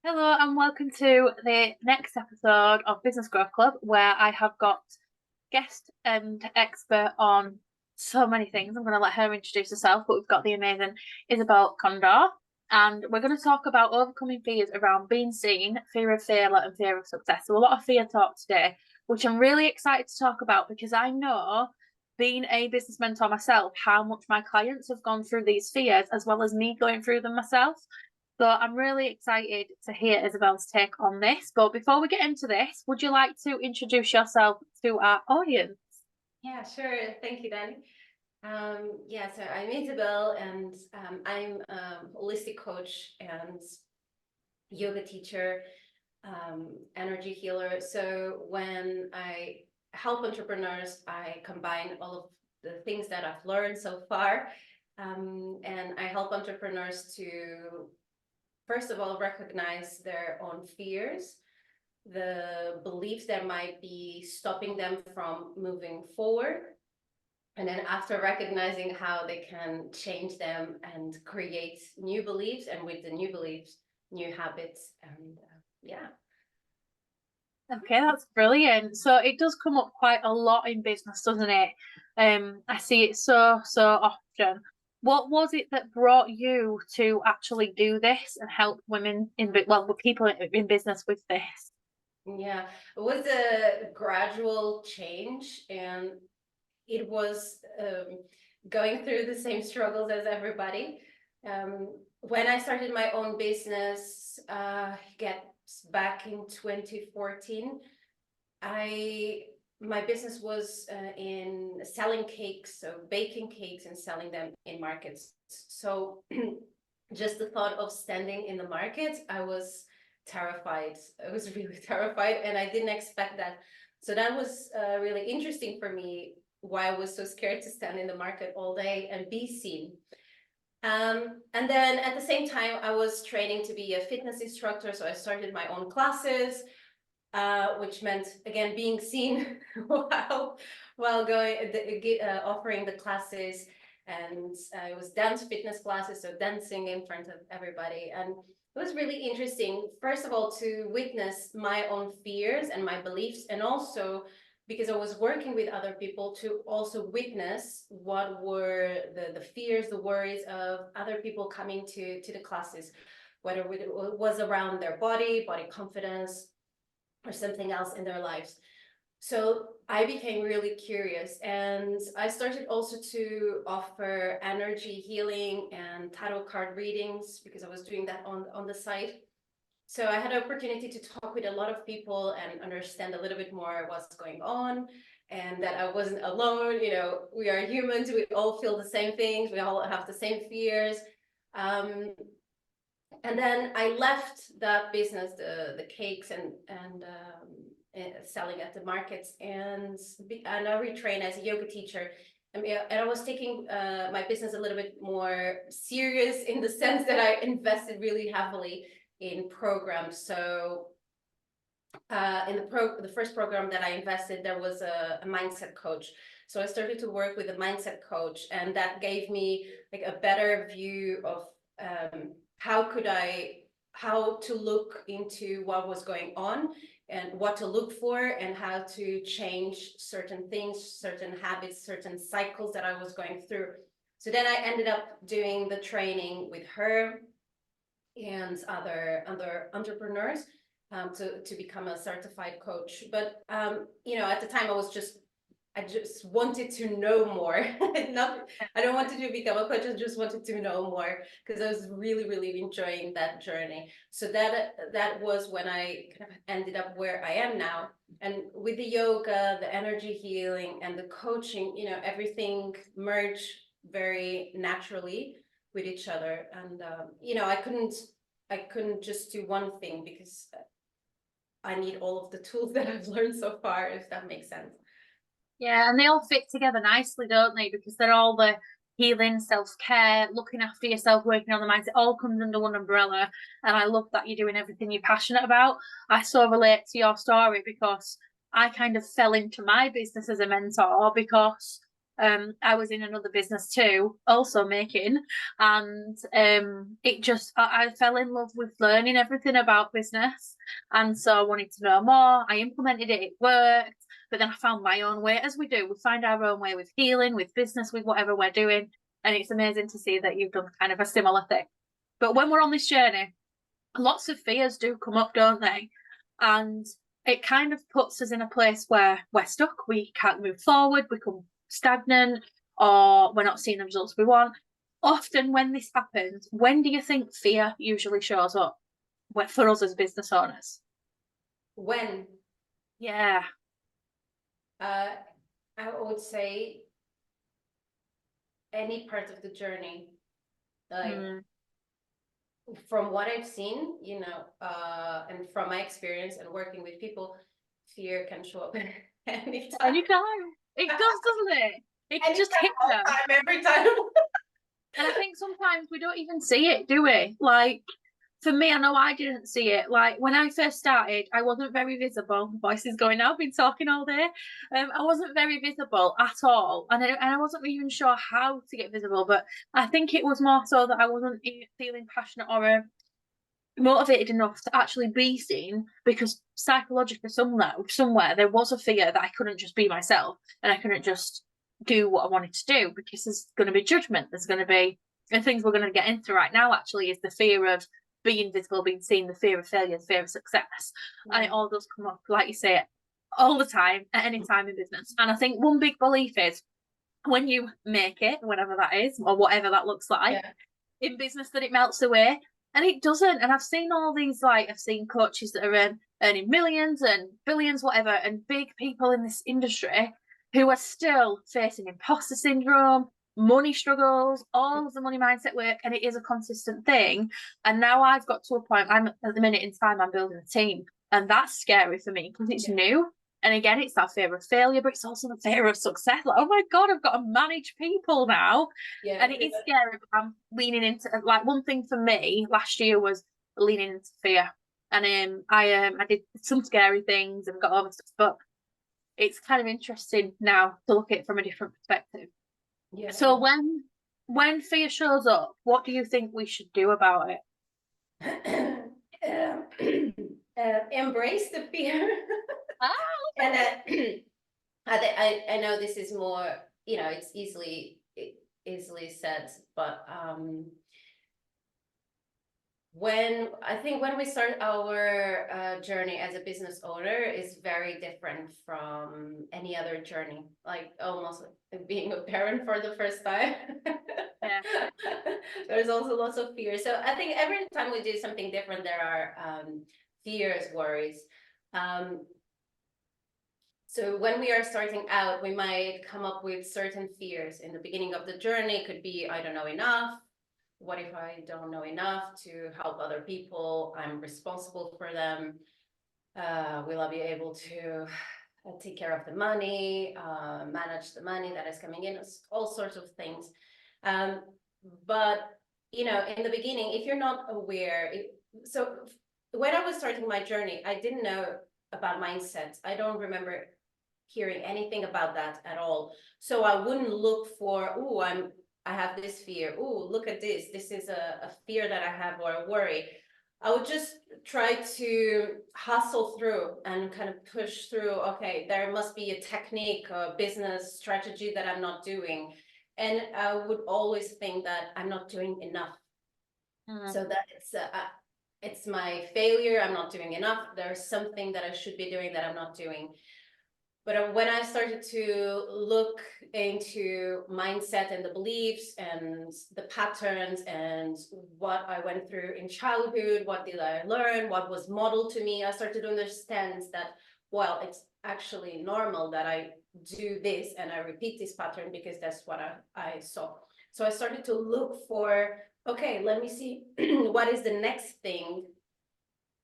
Hello and welcome to the next episode of Business Growth Club, where I have got guest and expert on so many things. I'm going to let her introduce herself, but we've got the amazing Isabel Gondar, and we're going to talk about overcoming fears around being seen, fear of failure, and fear of success. So a lot of fear talk today, which I'm really excited to talk about because I know, being a business mentor myself, how much my clients have gone through these fears as well as me going through them myself. So I'm really excited to hear Isabel's take on this. But before we get into this, would you like to introduce yourself to our audience? Yeah, sure. Thank you, Dani. So I'm Isabel, and I'm a holistic coach and yoga teacher, energy healer. So when I help entrepreneurs, I combine all of the things that I've learned so far, and I help entrepreneurs to, first of all, recognize their own fears, the beliefs that might be stopping them from moving forward. And then after recognizing how they can change them and create new beliefs, and with the new beliefs, new habits. And yeah. Okay, that's brilliant. So it does come up quite a lot in business, doesn't it? I see it so often. What was it that brought you to actually do this and help women with people in business with this? Yeah, it was a gradual change, and it was going through the same struggles as everybody. When I started my own business, back in 2014, my business was in selling cakes, so baking cakes and selling them in markets. So just the thought of standing in the market, I was terrified. I was really terrified, and I didn't expect that. So that was really interesting for me, why I was so scared to stand in the market all day and be seen. And then at the same time, I was training to be a fitness instructor. So I started my own classes, which meant, again, being seen while offering the classes. And it was dance fitness classes, so dancing in front of everybody. And it was really interesting, first of all, to witness my own fears and my beliefs, and also because I was working with other people, to also witness what were the fears, the worries of other people coming to the classes, whether it was around their body confidence, or something else in their lives. So I became really curious, and I started also to offer energy healing and tarot card readings, because I was doing that on the side. So I had an opportunity to talk with a lot of people and understand a little bit more what's going on, and that I wasn't alone. We are humans, we all feel the same things, we all have the same fears. And then I left that business, the cakes and selling at the markets, and I retrained as a yoga teacher. And I was taking my business a little bit more serious, in the sense that I invested really heavily in programs. So in the first program that I invested, there was a mindset coach. So I started to work with a mindset coach, and that gave me like a better view of how to look into what was going on, and what to look for, and how to change certain things, certain habits, certain cycles that I was going through. So then I ended up doing the training with her and other entrepreneurs, to become a certified coach. But at the time, I just wanted to know more. Not, I don't wanted to become a coach. I just wanted to know more, because I was really, really enjoying that journey. So that was when I kind of ended up where I am now. And with the yoga, the energy healing, and the coaching, everything merged very naturally with each other. And I couldn't just do one thing, because I need all of the tools that I've learned so far, if that makes sense. Yeah, and they all fit together nicely, don't they? Because they're all the healing, self-care, looking after yourself, working on the mindset, all comes under one umbrella. And I love that you're doing everything you're passionate about. I so relate to your story because I kind of fell into my business as a mentor because I was in another business too, also making, and I fell in love with learning everything about business, and so I wanted to know more. I implemented it, it worked, but then I found my own way, as we do. We find our own way with healing, with business, with whatever we're doing, and it's amazing to see that you've done kind of a similar thing. But when we're on this journey, lots of fears do come up, don't they? And it kind of puts us in a place where we're stuck, we can't move forward, we become stagnant, or we're not seeing the results we want. Often when this happens, when do you think fear usually shows up for us as business owners? When? Yeah. I would say any part of the journey. Like, from what I've seen, you know, and from my experience and working with people, fear can show up anytime. Anytime. It does, doesn't it? It can just hit you. Every time. And I think sometimes we don't even see it, do we? Like, for me, I know I didn't see it. Like, when I first started, I wasn't very visible. Voice is going now, I've been talking all day. I wasn't very visible at all. And I wasn't even sure how to get visible. But I think it was more so that I wasn't feeling passionate or motivated enough to actually be seen, because psychologically somewhere there was a fear that I couldn't just be myself and I couldn't just do what I wanted to do, because there's going to be judgment, there's going to be, and things we're going to get into right now actually is the fear of being visible, being seen, the fear of failure, the fear of success. And it all does come up, like you say, all the time, at any time in business. And I think one big belief is when you make it, whatever that is or whatever that looks like, in business, that it melts away. And it doesn't. And I've seen all these, like, I've seen coaches that are earning millions and billions, whatever, and big people in this industry who are still facing imposter syndrome, money struggles, all of the money mindset work, and it is a consistent thing. And now I've got to a point, I'm at the minute in time, I'm building a team, and that's scary for me because it's new. And again, it's that fear of failure, but it's also the fear of success. Like, oh my God, I've got to manage people now. And it is scary, but I'm leaning into, like, one thing for me last year was leaning into fear. And I did some scary things and got over stuff, but it's kind of interesting now to look at it from a different perspective. Yeah. So when fear shows up, what do you think we should do about it? Embrace the fear. And I know this is more, you know, it's easily said, but when we start our journey as a business owner is very different from any other journey, like almost like being a parent for the first time. There's also lots of fear. So I think every time we do something different, there are fears, worries. So when we are starting out, we might come up with certain fears in the beginning of the journey. It could be, I don't know enough. What if I don't know enough to help other people? I'm responsible for them. Will I be able to take care of the money, manage the money that is coming in, all sorts of things. But, you know, in the beginning, if you're not aware, so when I was starting my journey, I didn't know about mindset. I don't remember hearing anything about that at all. So I wouldn't look for, I have this fear. Look at this. This is a fear that I have, or a worry. I would just try to hustle through and kind of push through. Okay, there must be a technique or business strategy that I'm not doing. And I would always think that I'm not doing enough. So that it's my failure. I'm not doing enough. There's something that I should be doing that I'm not doing. But when I started to look into mindset and the beliefs and the patterns and what I went through in childhood, what did I learn, what was modeled to me, I started to understand that, well, it's actually normal that I do this and I repeat this pattern because that's what I saw. So I started to look for, okay, let me see what is the next thing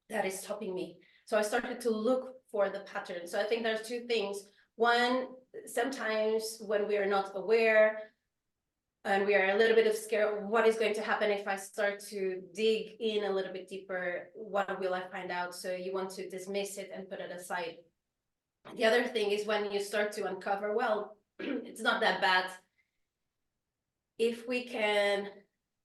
that is stopping me. So I started to look for the pattern. So I think there's two things. One, sometimes when we are not aware and we are a little bit scared, what is going to happen if I start to dig in a little bit deeper? What will I find out? So you want to dismiss it and put it aside. The other thing is when you start to uncover, well, it's not that bad if we can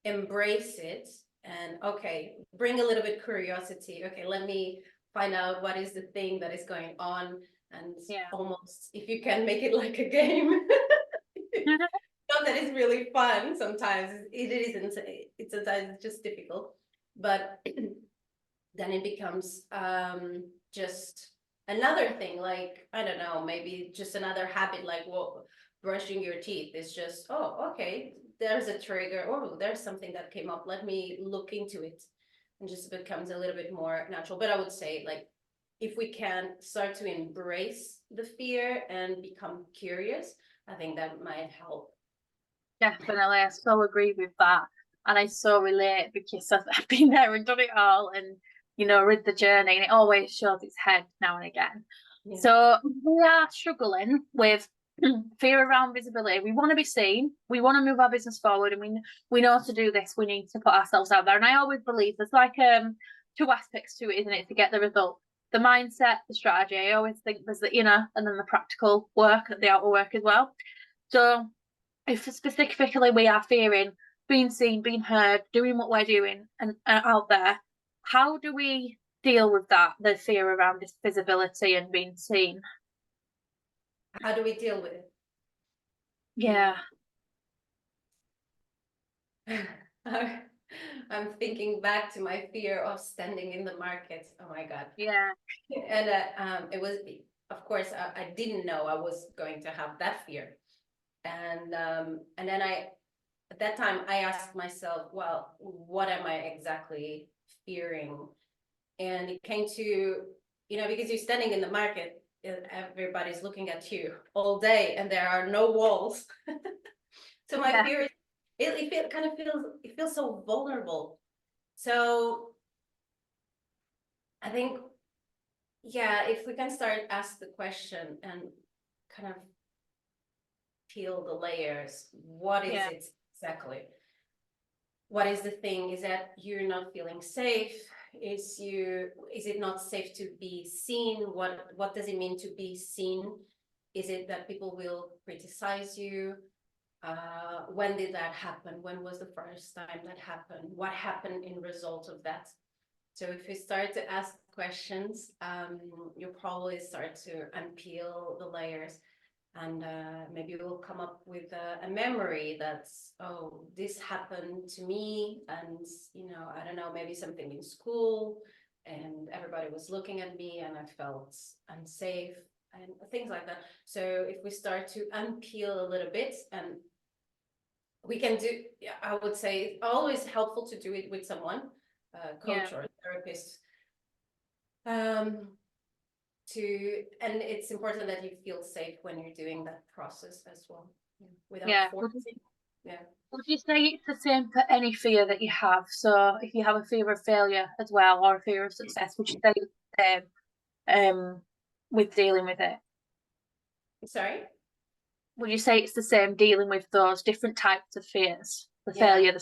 embrace it and okay, bring a little bit curiosity. Okay, let me find out what is the thing that is going on, and almost if you can make it like a game. Not that it's really fun. Sometimes it isn't. It's sometimes it's just difficult, but then it becomes just another thing. Like I don't know, maybe just another habit. Like well, brushing your teeth is just okay. There's a trigger. Oh, there's something that came up. Let me look into it, and just becomes a little bit more natural. But I would say like if we can start to embrace the fear and become curious, I think that might help. Definitely, I so agree with that, and I so relate because I've been there and done it all, and read the journey, and it always shows its head now and again. Yeah. So we are struggling with fear around visibility. We want to be seen, we want to move our business forward, and we know to do this we need to put ourselves out there. And I always believe there's like two aspects to it, isn't it, to get the result? The mindset, the strategy. I always think there's the inner and then the practical work, the outer work as well. So if specifically we are fearing being seen, being heard, doing what we're doing and out there, how do we deal with that, the fear around this visibility and being seen? How do we deal with it? Yeah. I'm thinking back to my fear of standing in the market. Oh my God. Yeah. And it was, of course, I didn't know I was going to have that fear. And then at that time, I asked myself, well, what am I exactly fearing? And it came to, because you're standing in the market, everybody's looking at you all day and there are no walls. So my fear is, it feels so vulnerable. So I think, if we can start ask the question and kind of peel the layers, what is it exactly? What is the thing? Is that you're not feeling safe? Is it not safe to be seen? What does it mean to be seen? Is it that people will criticize you? When did that happen? When was the first time that happened? What happened in result of that? So if we start to ask questions, you'll probably start to unpeel the layers, and maybe we'll come up with a memory that's, oh, this happened to me, and I don't know, maybe something in school, and everybody was looking at me, and I felt unsafe, and things like that. So if we start to unpeel a little bit, and we can do, I would say it's always helpful to do it with someone, coach or therapist. And it's important that you feel safe when you're doing that process as well, without forcing. Would you say it's the same for any fear that you have? So if you have a fear of failure as well, or a fear of success, would you say it's the same with dealing with it? Sorry? Would you say it's the same dealing with those different types of fears? The failure,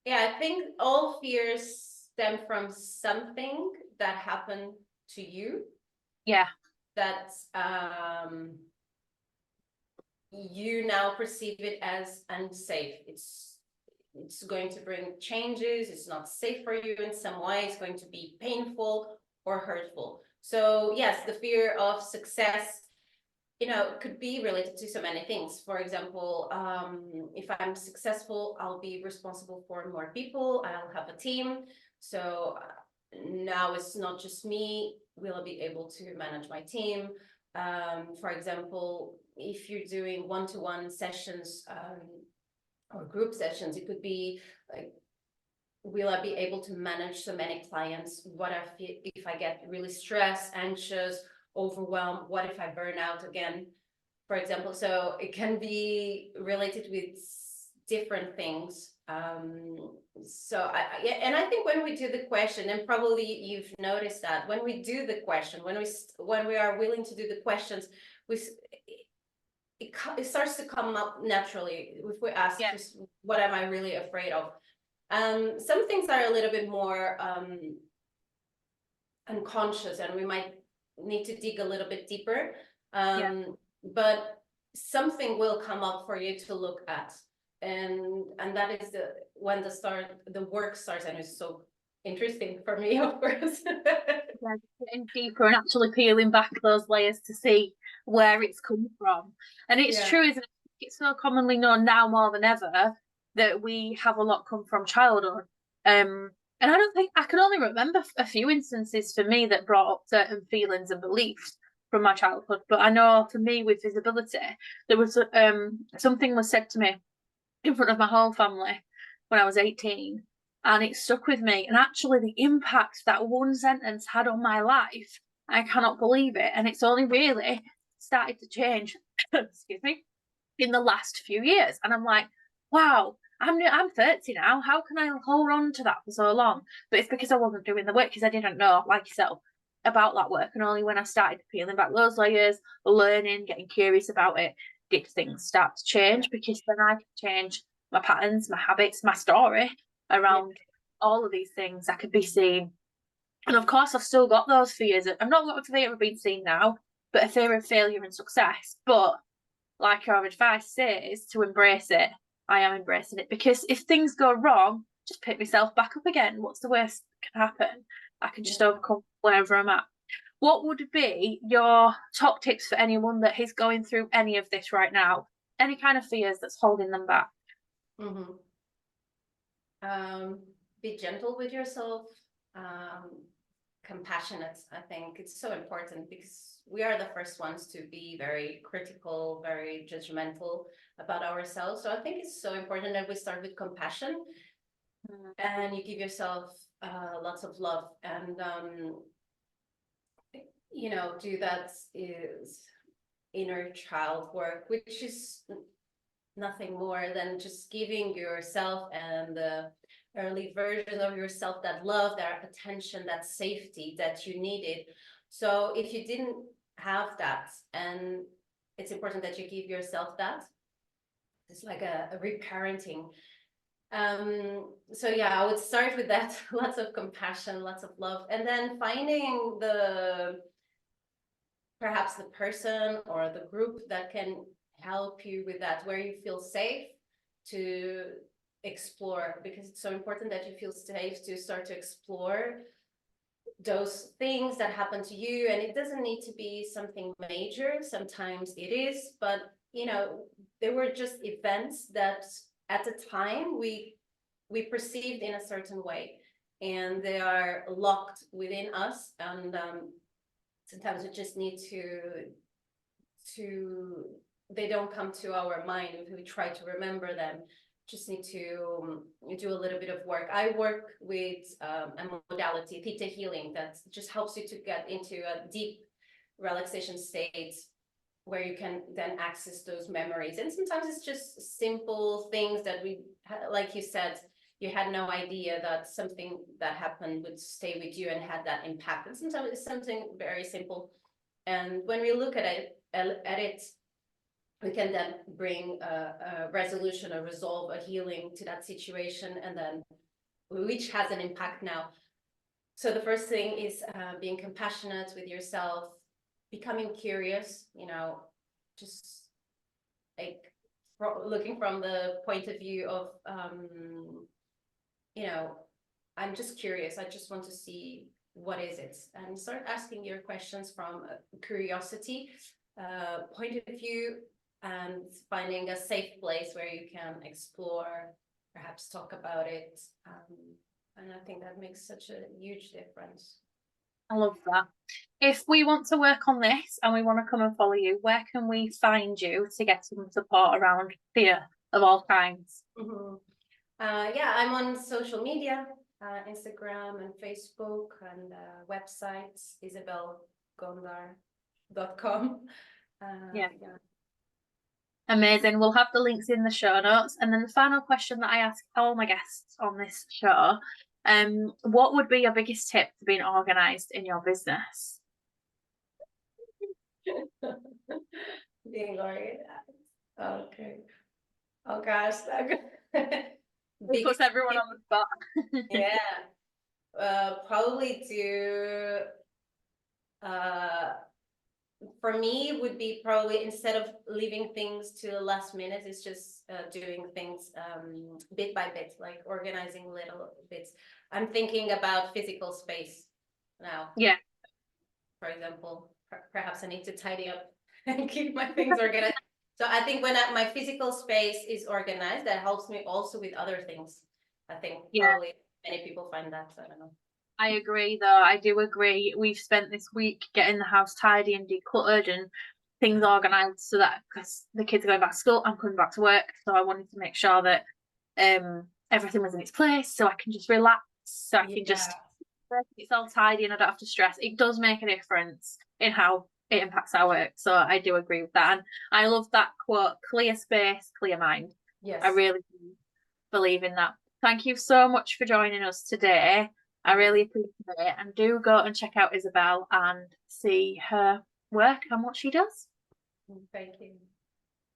I think all fears stem from something that happened to you. Yeah. That's you now perceive it as unsafe. It's going to bring changes. It's not safe for you in some way. It's going to be painful or hurtful. So yes, the fear of success, could be related to so many things. For example, if I'm successful, I'll be responsible for more people. I'll have a team. So now it's not just me. Will I be able to manage my team? For example, if you're doing one-to-one sessions or group sessions, it could be like, will I be able to manage so many clients? What if I get really stressed, anxious, overwhelmed? What if I burn out again, for example? So it can be related with different things. So I think when we do the question, and probably you've noticed that when we do the question, when we are willing to do the questions, it starts to come up naturally. If we ask, just what am I really afraid of? Some things are a little bit more unconscious, and we might need to dig a little bit deeper. but something will come up for you to look at, and that is when the work starts, and it's so interesting for me, of course. Yeah, getting deeper and actually peeling back those layers to see where it's come from. And it's true, isn't it? It's so commonly known now more than ever that we have a lot come from childhood. And I don't think I can only remember a few instances for me that brought up certain feelings and beliefs from my childhood. But I know for me with visibility, there was something was said to me in front of my whole family when I was 18, and it stuck with me. And actually, the impact that one sentence had on my life, I cannot believe it. And it's only really started to change, excuse me, in the last few years. And I'm like, wow, I'm 30 now. How can I hold on to that for so long? But it's because I wasn't doing the work, because I didn't know, like yourself, about that work. And only when I started peeling back those layers, learning, getting curious about it, did things start to change, because then I could change my patterns, my habits, my story around all of these things. I could be seen. And of course, I've still got those fears. I've not got a fear of being seen now, but a fear of failure and success. But like our advice says, to embrace it. I am embracing it, because if things go wrong, just pick myself back up again. What's the worst that can happen? I can just overcome wherever I'm at. What would be your top tips for anyone that is going through any of this right now? Any kind of fears that's holding them back? Mm-hmm. Be gentle with yourself, compassionate. I think it's so important, because we are the first ones to be very critical, very judgmental about ourselves. So I think it's so important that we start with compassion, and you give yourself lots of love, and do that is inner child work, which is nothing more than just giving yourself and the early version of yourself that love, that attention, that safety that you needed. So if you didn't have that, and it's important that you give yourself that, it's like a reparenting. So yeah, I would start with that. Lots of compassion, lots of love, and then finding perhaps the person or the group that can help you with that, where you feel safe to explore, because it's so important that you feel safe to start to explore those things that happen to you. And it doesn't need to be something major. Sometimes it is, but they were just events that at the time we perceived in a certain way, and they are locked within us. And sometimes we just need to they don't come to our mind if we try to remember them. Just need to do a little bit of work. I work with a modality, theta healing, that just helps you to get into a deep relaxation state, where you can then access those memories. And sometimes it's just simple things that like you said, you had no idea that something that happened would stay with you and had that impact. And sometimes it's something very simple. And when we look at it, we can then bring a resolution, a resolve, a healing to that situation, and then which has an impact now. So the first thing is being compassionate with yourself, becoming curious, just like looking from the point of view of, I'm just curious. I just want to see what is it, and start asking your questions from curiosity, point of view, and finding a safe place where you can explore, perhaps talk about it. And I think that makes such a huge difference. I love that. If we want to work on this and we want to come and follow you, where can we find you to get some support around fear of all kinds? Mm-hmm. Yeah, I'm on social media, Instagram and Facebook, and websites, isabelgondar.com. Yeah. Amazing. We'll have the links in the show notes. And then the final question that I ask all my guests on this show, what would be your biggest tip for being organised in your business? Being organized. Okay. Oh gosh. It puts everyone on the spot. Yeah. Probably to for me would be probably, instead of leaving things to the last minute, it's just doing things bit by bit, like organizing little bits. I'm thinking about physical space now. Yeah. For example, perhaps I need to tidy up and keep my things organized. So I think when my physical space is organized, that helps me also with other things. I think probably many people find that, so I don't know. I agree, though. I do agree. We've spent this week getting the house tidy and decluttered and things organised, so that because the kids are going back to school, I'm coming back to work, so I wanted to make sure that everything was in its place, so I can just relax, so I can just it's all tidy and I don't have to stress. It does make a difference in how it impacts our work, so I do agree with that. And I love that quote: "Clear space, clear mind." Yes. I really do believe in that. Thank you so much for joining us today. I really appreciate it. And do go and check out Isabel and see her work and what she does. Thank you.